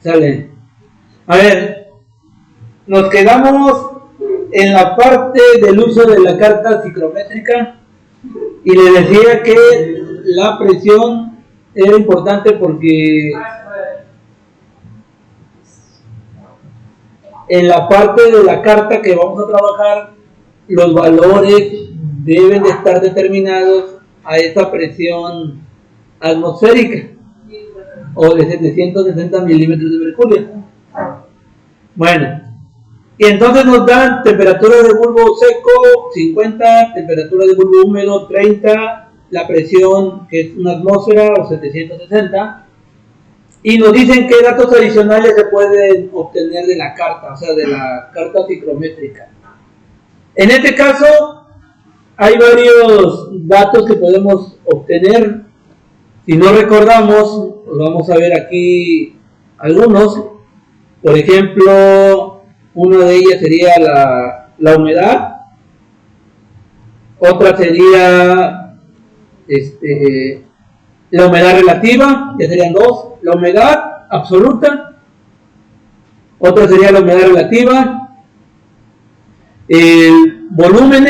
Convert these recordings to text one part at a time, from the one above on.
Sale. A ver, nos quedamos en la parte del uso de la carta psicométrica y le decía que la presión era importante porque en la parte de la carta que vamos a trabajar, los valores deben de estar determinados a esa presión atmosférica o de 760 milímetros de mercurio. Bueno, y entonces nos dan temperatura de bulbo seco 50, temperatura de bulbo húmedo 30, la presión que es una atmósfera o 760, y nos dicen qué datos adicionales se pueden obtener de la carta, o sea, de la carta psicométrica. En este caso, hay varios datos que podemos obtener. Si no recordamos, pues vamos a ver aquí algunos. Por ejemplo, una de ellas sería la humedad. Otra sería la humedad relativa, ya serían dos. La humedad absoluta. Otra sería la humedad relativa. El volumen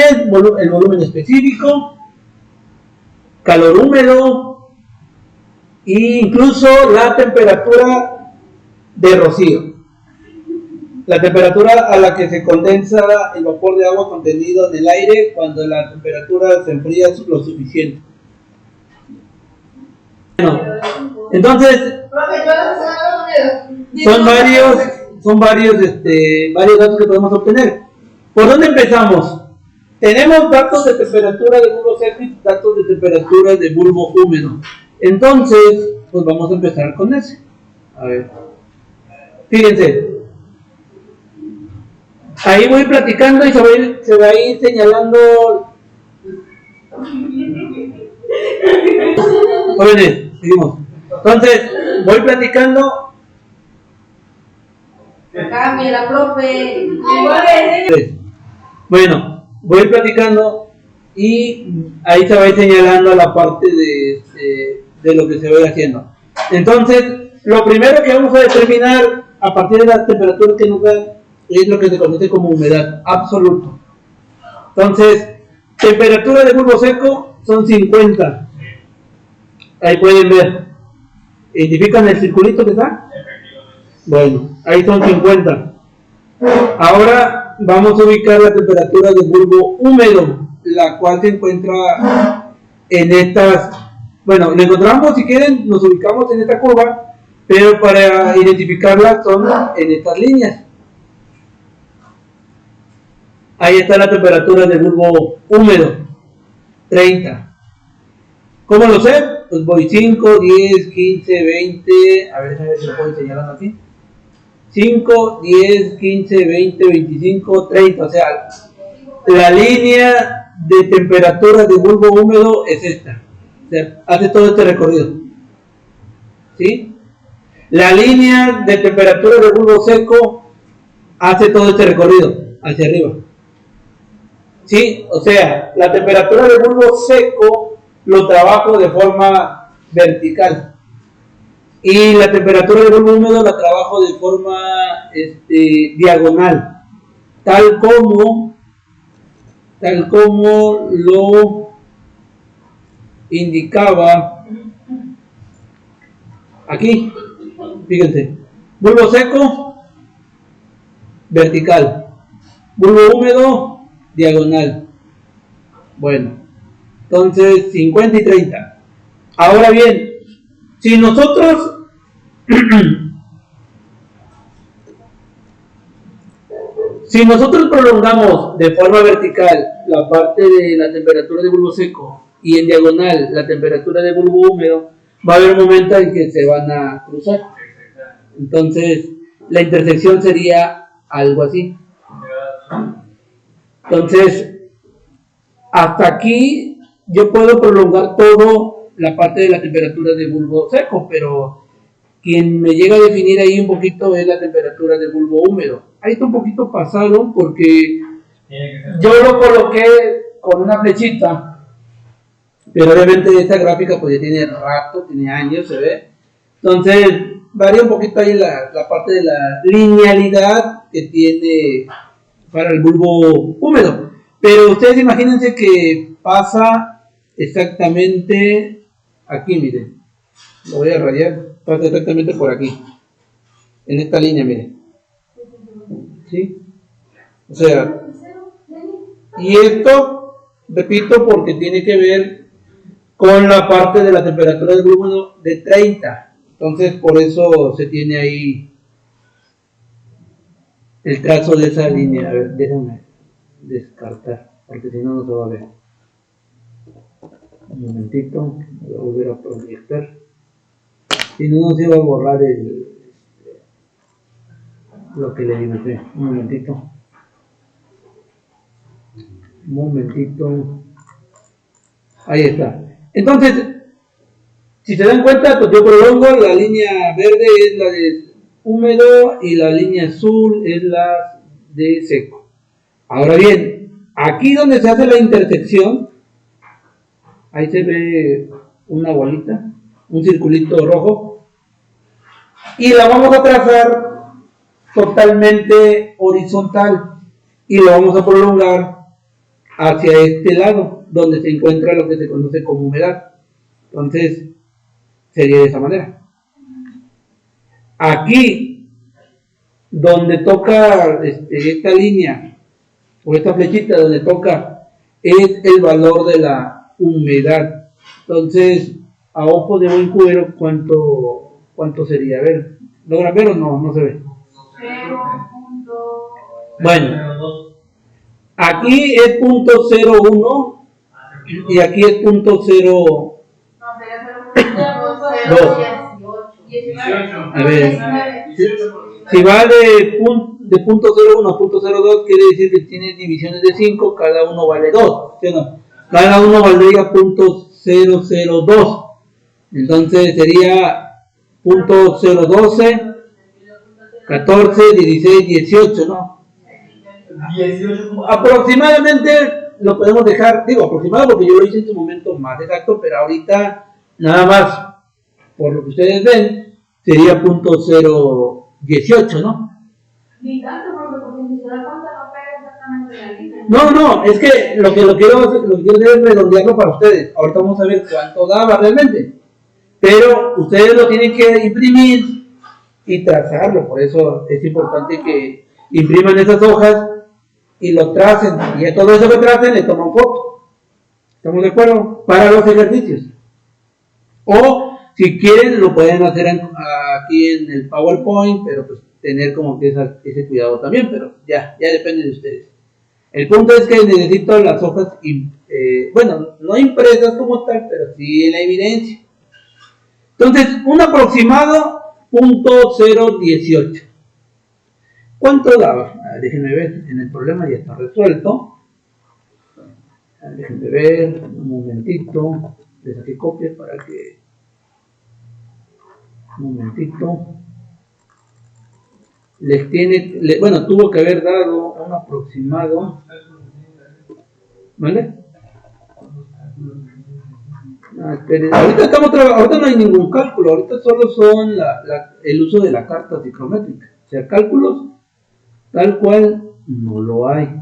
específico. Calor húmedo. E incluso la temperatura de rocío. La temperatura a la que se condensa el vapor de agua contenido en el aire cuando la temperatura se enfría lo suficiente. Bueno, entonces son varios datos que podemos obtener. ¿Por dónde empezamos? Tenemos datos de temperatura de bulbo seco y datos de temperatura de bulbo húmedo. Entonces, pues vamos a empezar con ese. A ver. Fíjense. Ahí voy platicando y se va a ir señalando. Jóvenes, seguimos. Entonces, voy platicando. Acá, mira, profe. Bueno, voy platicando y ahí se va a ir señalando la parte de lo que se va a ir haciendo. Entonces, lo primero que vamos a determinar a partir de la temperatura que nos dan es lo que se conoce como humedad absoluta. Entonces, temperatura de bulbo seco son 50. Ahí pueden ver. ¿Identifican el circulito que está? Bueno, ahí son 50. Ahora vamos a ubicar la temperatura de bulbo húmedo, la cual se encuentra en estas. Bueno, la encontramos, si quieren, nos ubicamos en esta curva, pero para identificarla son en estas líneas. Ahí está la temperatura de bulbo húmedo, 30. ¿Cómo lo sé? Pues voy 5, 10, 15, 20. A ver si lo puedo señalar aquí. 5, 10, 15, 20, 25, 30. O sea, la línea de temperatura de bulbo húmedo es esta. O sea, hace todo este recorrido. ¿Sí? La línea de temperatura de bulbo seco hace todo este recorrido hacia arriba. ¿Sí? O sea, la temperatura de bulbo seco lo trabajo de forma vertical. Y la temperatura de bulbo húmedo la trabajo de forma diagonal. Tal como lo indicaba aquí. Fíjense. Bulbo seco, vertical. Bulbo húmedo, diagonal. Bueno, entonces 50 y 30. Ahora bien, si nosotros prolongamos de forma vertical la parte de la temperatura de bulbo seco y en diagonal la temperatura de bulbo húmedo, va a haber un momento en que se van a cruzar. Entonces, la intersección sería algo así. Entonces, hasta aquí yo puedo prolongar todo la parte de la temperatura de bulbo seco, pero quien me llega a definir ahí un poquito es la temperatura de bulbo húmedo. Ahí está un poquito pasado porque yo lo coloqué con una flechita, pero obviamente esta gráfica pues ya tiene rato, tiene años, se ve. Entonces, varía un poquito ahí la parte de la linealidad que tiene para el bulbo húmedo. Pero ustedes imagínense que pasa exactamente aquí, miren. Lo voy a rayar. Pasa exactamente por aquí. En esta línea, miren. ¿Sí? O sea, y esto, repito, porque tiene que ver con la parte de la temperatura del bulbo de 30. Entonces, por eso se tiene ahí el trazo de esa línea. A ver, déjame descartar, porque si no, no se va a ver. Un momentito, voy a volver a proyectar. Si no, no se va a borrar lo que le dibujé. Un momentito. Un momentito. Ahí está. Entonces, si se dan cuenta, pues yo prolongo, la línea verde es la de húmedo y la línea azul es la de seco. Ahora bien, aquí donde se hace la intersección, ahí se ve una bolita, un circulito rojo, y la vamos a trazar totalmente horizontal y lo vamos a prolongar hacia este lado, donde se encuentra lo que se conoce como humedad. Entonces, sería de esa manera. Aquí, donde toca esta línea, o esta flechita donde toca, es el valor de la humedad. Entonces, a ojo de buen cubero, ¿cuánto sería? A ver, ¿logran ver o no? No se ve. Bueno, aquí es .01 y aquí es .02. A ver, si va de .01 a .02, quiere decir que tiene divisiones de 5, cada uno vale 2, ¿sí o no? Cada uno valdría .002. Entonces sería .012, 14, 16, 18, ¿no? 18. Aproximadamente lo podemos dejar, digo aproximado porque yo lo hice en su momento más exacto, pero ahorita nada más, por lo que ustedes ven, sería .018, ¿no? Ni tanto, porque si se da cuenta no pega exactamente la línea. No, es que lo que quiero hacer es redondearlo para ustedes. Ahorita vamos a ver cuánto daba realmente. Pero ustedes lo tienen que imprimir y trazarlo. Por eso es importante que impriman esas hojas y lo tracen. Y a todo eso que tracen le toman foto. ¿Estamos de acuerdo? Para los ejercicios. O si quieren lo pueden hacer aquí en el PowerPoint, pero pues tener como que ese cuidado también, pero ya depende de ustedes. El punto es que necesito las hojas, bueno, no impresas como tal, pero sí en la evidencia. Entonces, un aproximado .018. ¿Cuánto daba? Déjenme ver, en el problema ya está resuelto. Déjenme ver, un momentito. Les saqué copia para que... Un momentito. Bueno, tuvo que haber dado un aproximado. ¿Vale? Ahorita no hay ningún cálculo, ahorita solo son el uso de la carta psicométrica. O sea, cálculos tal cual no lo hay.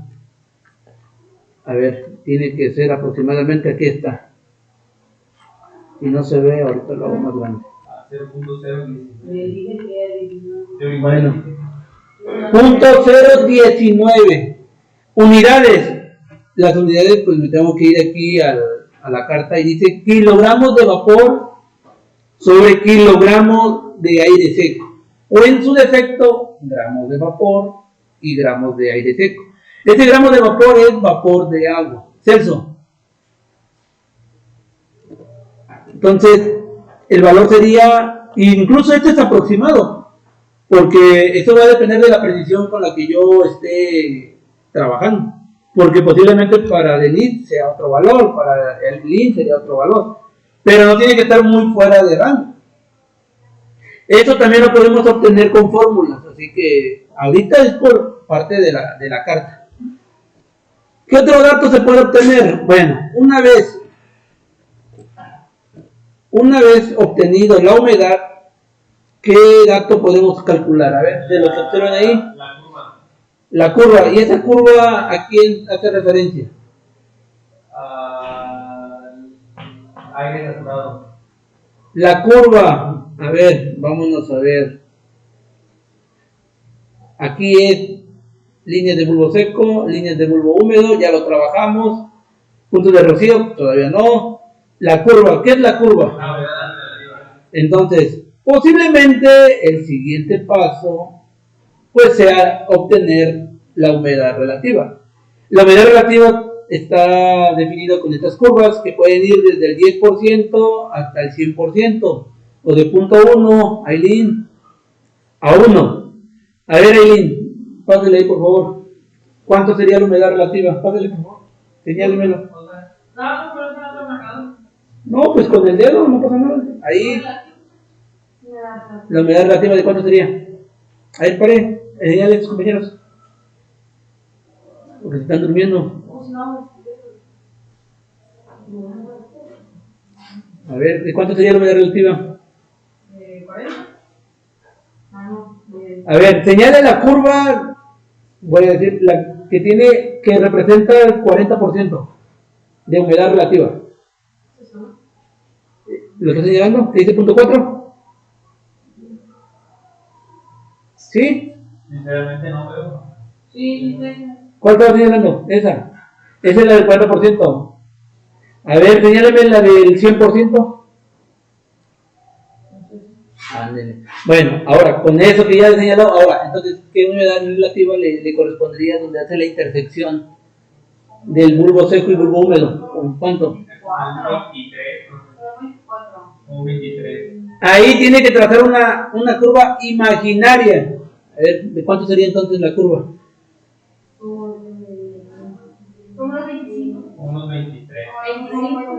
A ver, tiene que ser aproximadamente, aquí está. Si no se ve, ahorita lo hago más grande. 0.019. Bueno, .019 unidades. Las unidades, pues me tengo que ir aquí a la carta y dice kilogramos de vapor sobre kilogramos de aire seco, o en su defecto gramos de vapor y gramos de aire seco. Este gramo de vapor es vapor de agua. Celso. Entonces el valor sería, incluso este es aproximado, porque esto va a depender de la precisión con la que yo esté trabajando, porque posiblemente para Denis sea otro valor, para el Lin sería otro valor, pero no tiene que estar muy fuera de rango. Esto también lo podemos obtener con fórmulas, así que ahorita es por parte de la carta. ¿Qué otro dato se puede obtener? Bueno, una vez obtenido la humedad, ¿qué dato podemos calcular? A ver, de lo que observan ahí. La curva. La curva. ¿Y esa curva a quién hace referencia? Aire saturado. La curva. A ver, vámonos a ver. Aquí es líneas de bulbo seco, líneas de bulbo húmedo, ya lo trabajamos. Puntos de rocío, todavía no. La curva, ¿qué es la curva? Entonces, posiblemente el siguiente paso pues sea obtener la humedad relativa. La humedad relativa está definida con estas curvas que pueden ir desde el 10% hasta el 100%, o de punto 1, Aileen, a 1. A ver, Aileen, pásale ahí por favor. ¿Cuánto sería la humedad relativa? Pásale por favor, señálemelo. No, pues con el dedo no pasa nada. Ahí, la humedad relativa de cuánto sería. A ver, pare, señale a tus compañeros. Porque se están durmiendo. A ver, ¿de cuánto sería la humedad relativa? 40. A ver, señale la curva, voy a decir, la que tiene, que representa el 40% de humedad relativa. ¿Lo está señalando? ¿Qué dice punto 4? ¿Sí? Sinceramente no veo. Sí, ¿Cuál estaba señalando? Esa. Esa es la del 40%. A ver, señálame la del 100%. Ándale. Bueno, ahora, con eso que ya he señalado, ahora, entonces, ¿qué humedad relativa le correspondería donde hace la intersección del bulbo seco y bulbo húmedo? ¿Con cuánto? 23. Un 23. Ahí tiene que trazar una curva imaginaria. A ver, ¿de cuánto sería entonces la curva? Unos 25. Unos 23. 25.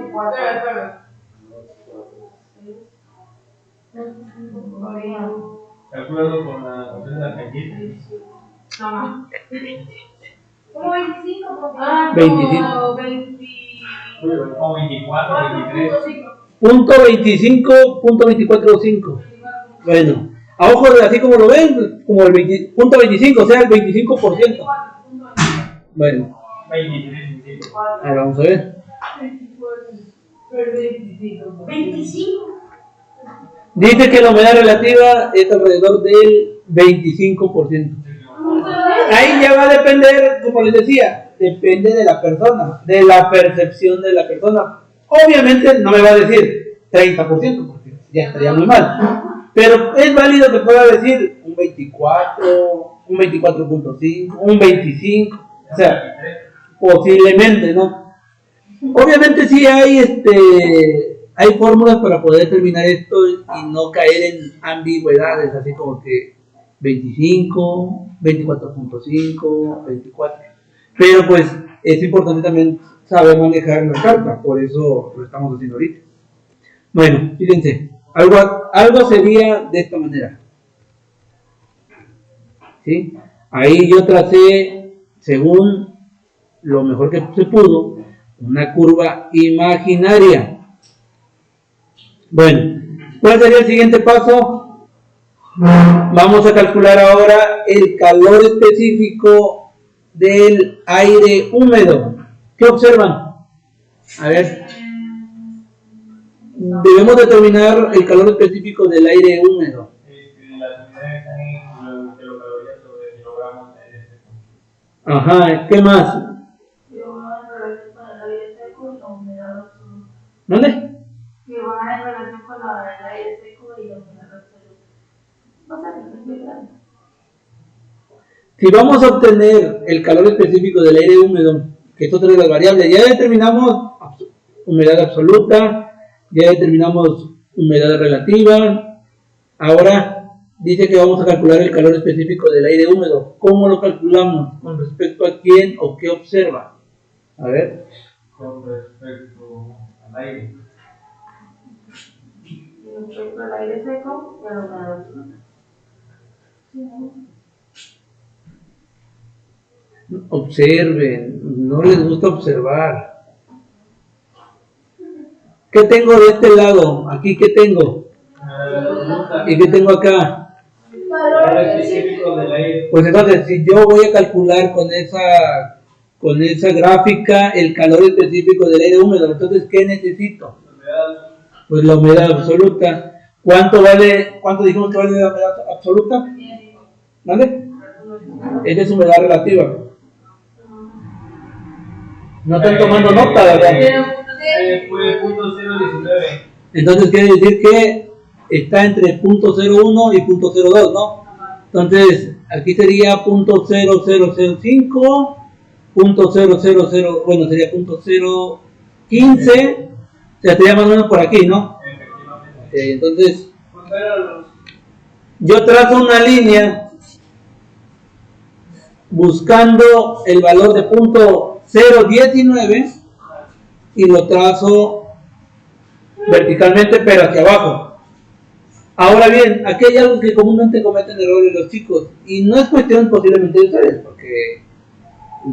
De acuerdo con la opción de la pendiente. No. ¿Cómo 25? 25. 20. Como 24, 23. Punto 25, punto 24.5. Bueno, a ojo de así como lo ven, como el punto 25, o sea, el 25%. Bueno, 23. ahora vamos a ver. 25. Dice que la humedad relativa es alrededor del 25%. Ahí ya va a depender, como les decía, depende de la persona, de la percepción de la persona. Obviamente no me va a decir 30%, porque ya estaría muy mal. Pero es válido que pueda decir un 24, un 24.5, un 25, o sea, posiblemente, ¿no? Obviamente sí hay fórmulas para poder determinar esto y no caer en ambigüedades, así como que 25, 24.5, 24. Pero pues es importante también saber manejar la carta, por eso lo estamos haciendo ahorita. Bueno, fíjense, algo sería de esta manera. ¿Sí? Ahí yo tracé, según lo mejor que se pudo, una curva imaginaria. Bueno, ¿cuál sería el siguiente paso? Vamos a calcular ahora el calor específico del aire húmedo. ¿Qué observan? A ver. Debemos determinar el calor específico del aire húmedo. Las unidades están en kilocalorías sobre kilogramos de aire seco. Ajá, ¿qué más? ¿Dónde? Que va en relación con el aire seco y la humedad absoluta. No sé, Si vamos a obtener el calor específico del aire húmedo, que es otra de las variables, ya determinamos humedad absoluta, ya determinamos humedad relativa. Ahora dice que vamos a calcular el calor específico del aire húmedo. ¿Cómo lo calculamos? ¿Con respecto a quién o qué observa? A ver. Con respecto al aire. Con respecto al aire seco y a la humedad absoluta. Observen, no les gusta observar. ¿Qué tengo de este lado? Aquí, ¿qué tengo? ¿Y qué tengo acá? Valor específico del aire. Pues entonces, si yo voy a calcular con esa gráfica el calor específico del aire húmedo, entonces, ¿qué necesito? Pues la humedad absoluta. ¿Cuánto dijimos que vale la humedad absoluta? ¿Vale? Esa es humedad relativa. No están tomando nota, ¿verdad? Fue .019. Entonces quiere decir que está entre .01 y .02, ¿no? Entonces, aquí sería .0005, .000, bueno, sería .015, o sea, estaría más o menos por aquí, ¿no? Entonces, yo trazo una línea buscando el valor de .019 y lo trazo verticalmente, pero hacia abajo. Ahora bien, aquí hay algo que comúnmente cometen errores los chicos, y no es cuestión posiblemente de ustedes, porque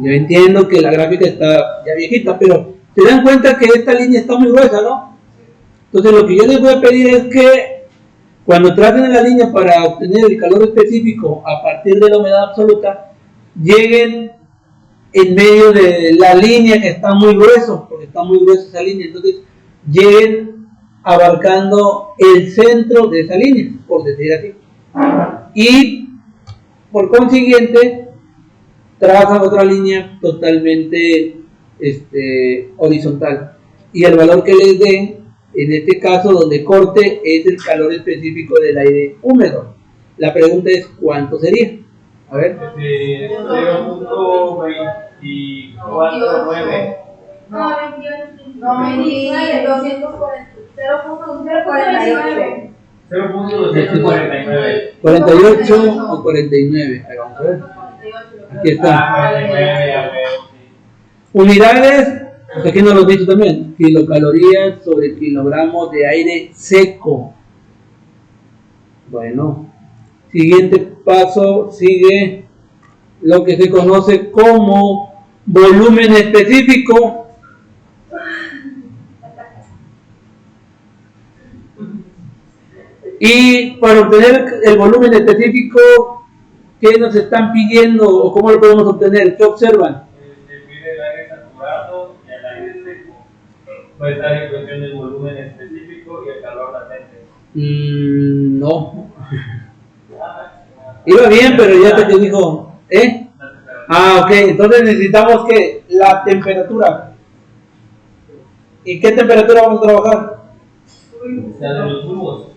yo entiendo que la gráfica está ya viejita, pero se dan cuenta que esta línea está muy gruesa, ¿no? Entonces lo que yo les voy a pedir es que cuando tracen la línea para obtener el calor específico a partir de la humedad absoluta, lleguen en medio de la línea que está muy grueso, porque está muy gruesa esa línea, entonces lleguen abarcando el centro de esa línea, por decir así, y por consiguiente trazan otra línea totalmente horizontal, y el valor que les dé, en este caso donde corte, es el calor específico del aire húmedo. La pregunta es, ¿cuánto sería? A ver. 0.249. No, 29, 0.249. 0.249. 48 o 49. Ahí vamos a ver. Aquí está. Unidades, pues aquí nos lo he dicho también. Kilocalorías sobre kilogramos de aire seco. Bueno. Siguiente paso, sigue lo que se conoce como volumen específico. Y para obtener el volumen específico, ¿qué nos están pidiendo o cómo lo podemos obtener? ¿Qué observan? Se pide el aire saturado y el aire seco. Puede estar en cuestión del volumen específico y el calor latente. No. Iba bien, pero ya te dijo, ¿eh? Ok, entonces necesitamos que la temperatura. ¿Y qué temperatura vamos a trabajar? La de los bulbos.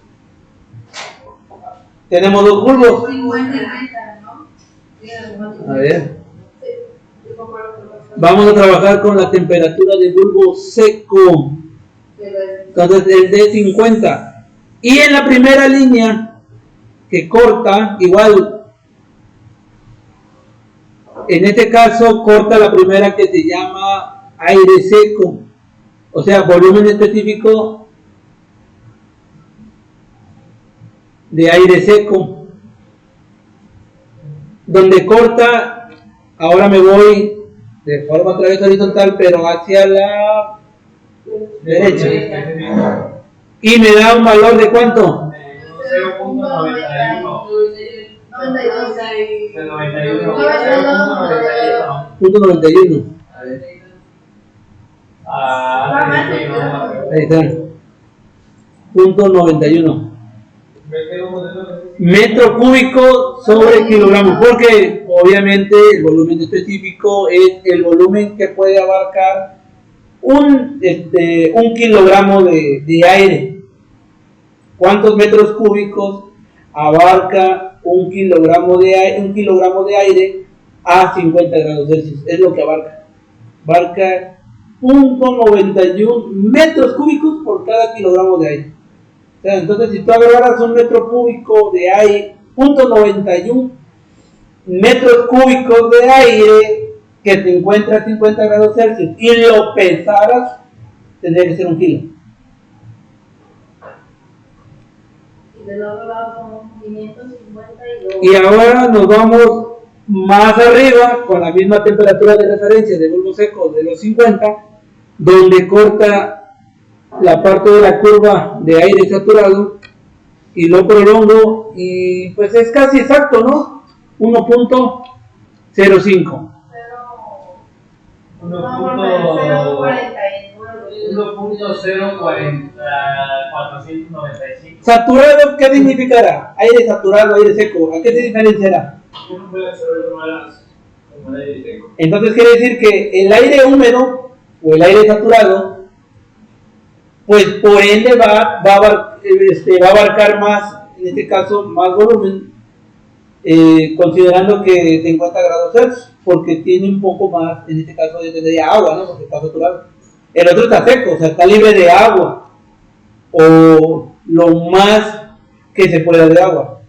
Tenemos dos bulbos. 50, ¿no? A ver. Vamos a trabajar con la temperatura de bulbo seco. Entonces el de 50. Y en la primera línea que corta, igual, en este caso corta la primera que se llama aire seco, o sea, volumen específico de aire seco, donde corta, ahora me voy de forma otra vez horizontal, pero hacia la derecha, y me da un valor de ¿cuánto? 0.91. .91. Ahí está. .91. Metro cúbico sobre kilogramo, porque obviamente el volumen específico es el volumen que puede abarcar un kilogramo de aire. ¿Cuántos metros cúbicos abarca un kilogramo de aire a 50 grados Celsius? Es lo que abarca. Abarca 0.91 metros cúbicos por cada kilogramo de aire. O sea, entonces, si tú agarras un metro cúbico de aire, 0.91 metros cúbicos de aire que se encuentra a 50 grados Celsius y lo pesaras, tendría que ser 1 kilo. Del otro lado son 552. Y ahora nos vamos más arriba con la misma temperatura de referencia de bulbo seco de los 50, donde corta la parte de la curva de aire saturado y lo prolongo y pues es casi exacto, ¿no? 1.05. 1.0495. Saturado, ¿qué significará? Aire saturado, aire seco. ¿A qué se diferenciará? Entonces quiere decir que el aire húmedo o el aire saturado, pues por ende va a abarcar más, en este caso, más volumen, considerando que 50 grados Celsius, porque tiene un poco más, en este caso, de agua, ¿no? Porque está saturado. El otro está seco, o sea, está libre de agua, o lo más que se pueda de agua.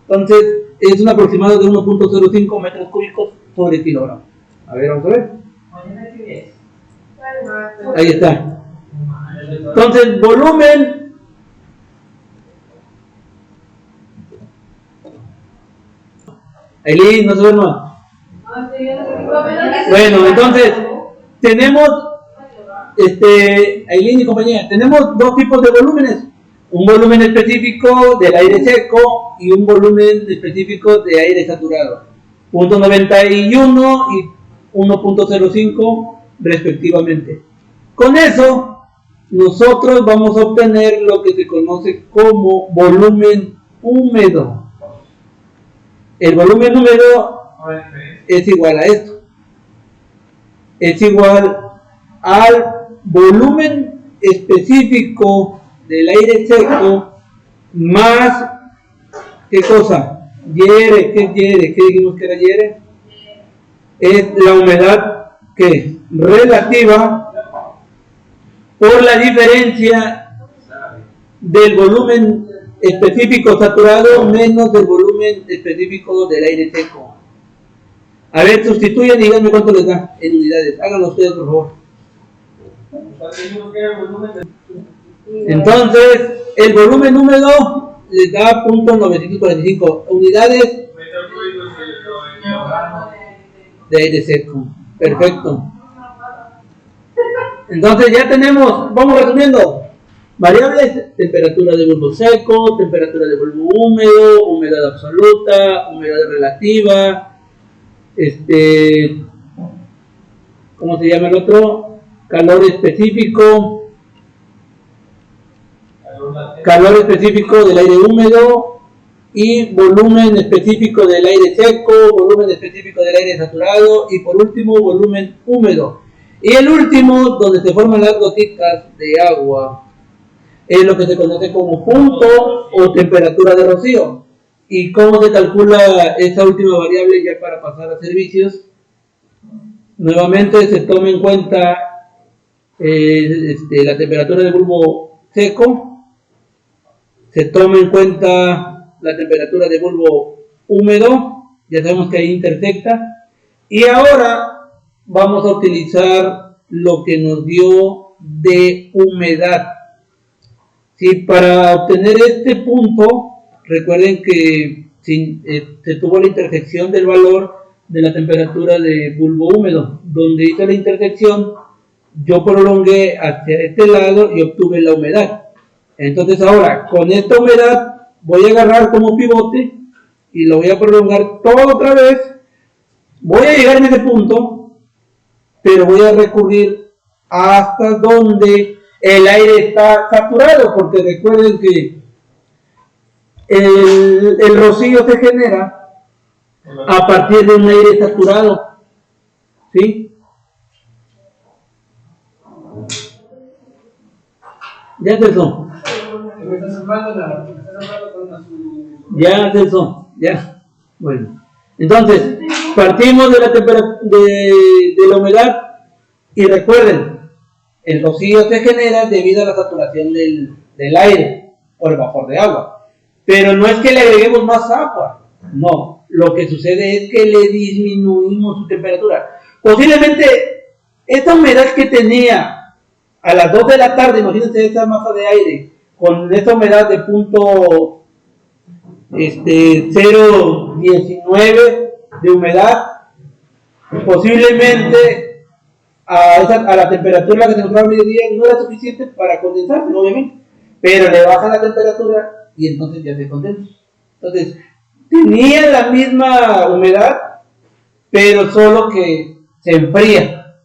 Entonces, es un aproximado de 1.05 metros cúbicos sobre kilogramo. A ver, vamos a ver. Ahí está. Entonces, volumen. Aileen, no se duerma. Bueno, entonces, tenemos, Aileen y compañía, tenemos dos tipos de volúmenes. Un volumen específico del aire seco y un volumen específico de aire saturado. 0.91 y 1.05 respectivamente. Con eso, nosotros vamos a obtener lo que se conoce como volumen húmedo. El volumen húmedo es igual a esto. Es igual al volumen específico del aire seco más, ¿qué cosa? Yere, ¿qué es yere? ¿Qué dijimos que era yere? Es la humedad que relativa por la diferencia del volumen específico saturado menos del volumen específico del aire seco. A ver, sustituyen y díganme cuánto les da en unidades. Háganlo ustedes, por favor. Entonces, el volumen húmedo les da 0.945 unidades de aire seco. Perfecto. Entonces ya tenemos, vamos resumiendo, variables: temperatura de bulbo seco, temperatura de bulbo húmedo, humedad absoluta, humedad relativa, ¿cómo se llama el otro? Calor específico del aire húmedo, y volumen específico del aire seco, volumen específico del aire saturado, y por último volumen húmedo. Y el último, donde se forman las gotitas de agua, es lo que se conoce como punto o temperatura de rocío. ¿Y cómo se calcula esa última variable ya para pasar a servicios? Nuevamente se toma en cuenta la temperatura del bulbo seco, se toma en cuenta la temperatura de bulbo húmedo, ya sabemos que ahí intersecta, y ahora vamos a utilizar lo que nos dio de humedad. Sí, para obtener este punto, recuerden que se tuvo la intersección del valor de la temperatura de bulbo húmedo. Donde hice la intersección, yo prolongué hacia este lado y obtuve la humedad. Entonces ahora, con esta humedad, voy a agarrar como pivote y lo voy a prolongar todo otra vez. Voy a llegar en ese punto, pero voy a recurrir hasta donde el aire está saturado, porque recuerden que el rocío se genera a partir de un aire saturado, ¿sí? Ya Celso. Ya Celso, ya. Bueno, entonces partimos de la temperatura de la humedad, y recuerden, el rocío se genera debido a la saturación del aire por el vapor de agua. Pero no es que le agreguemos más agua, no. Lo que sucede es que le disminuimos su temperatura. Posiblemente esta humedad que tenía a las 2 de la tarde, imagínense esta masa de aire, con esta humedad de punto 0.19 de humedad, posiblemente a la temperatura que se encontraba al mediodía no era suficiente para condensarse, obviamente, pero le baja la temperatura y entonces ya se condensa. Entonces, tenía la misma humedad, pero solo que se enfría.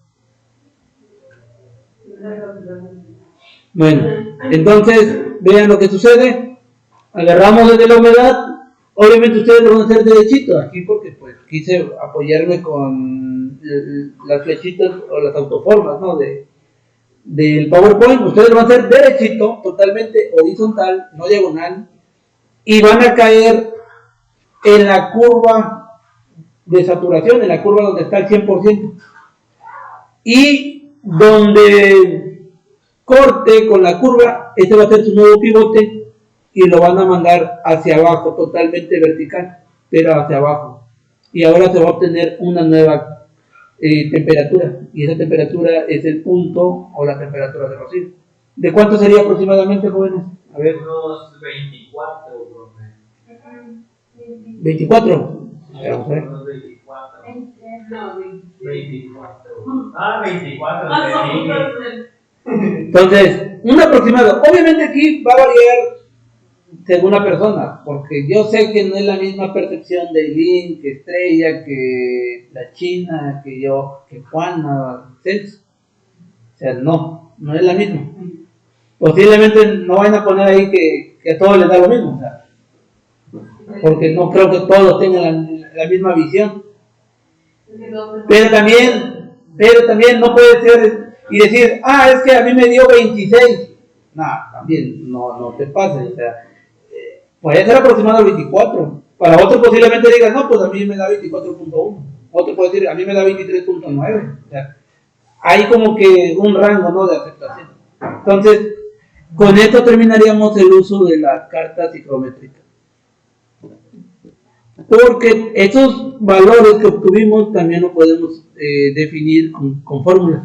Bueno, entonces, vean lo que sucede. Agarramos desde la humedad. Obviamente ustedes lo van a hacer derechito aquí porque pues quise apoyarme con las flechitas o las autoformas, ¿no? Del PowerPoint. Ustedes lo van a hacer derechito, totalmente horizontal, no diagonal, y van a caer en la curva de saturación, en la curva donde está el 100%. Y donde corte con la curva, este va a ser su nuevo pivote y lo van a mandar hacia abajo, totalmente vertical, pero hacia abajo. Y ahora se va a obtener una nueva temperatura, y esa temperatura es el punto o la temperatura de rocío. ¿De cuánto sería aproximadamente, jóvenes? A ver. Unos 24, profe. 24. Vamos a ver. Unos 24. No, 24. Ah, 24. Entonces, un aproximado. Obviamente aquí va a variar según la persona, porque yo sé que no es la misma percepción de Eileen, que Estrella, que la China, que yo, que Juana, Celso. O sea, no es la misma. Posiblemente no van a poner ahí que a todos les da lo mismo, o sea, porque no creo que todos tengan la misma visión. Pero también no puede ser y decir, es que a mí me dio 26. No, también no te pases, o sea, puede ser aproximado 24. Para otros posiblemente digan, no, pues a mí me da 24.1. Otro puede decir, a mí me da 23.9. O sea, hay como que un rango, ¿no?, de aceptación. Entonces, con esto terminaríamos el uso de la carta psicométrica. Porque esos valores que obtuvimos también lo podemos definir con fórmulas.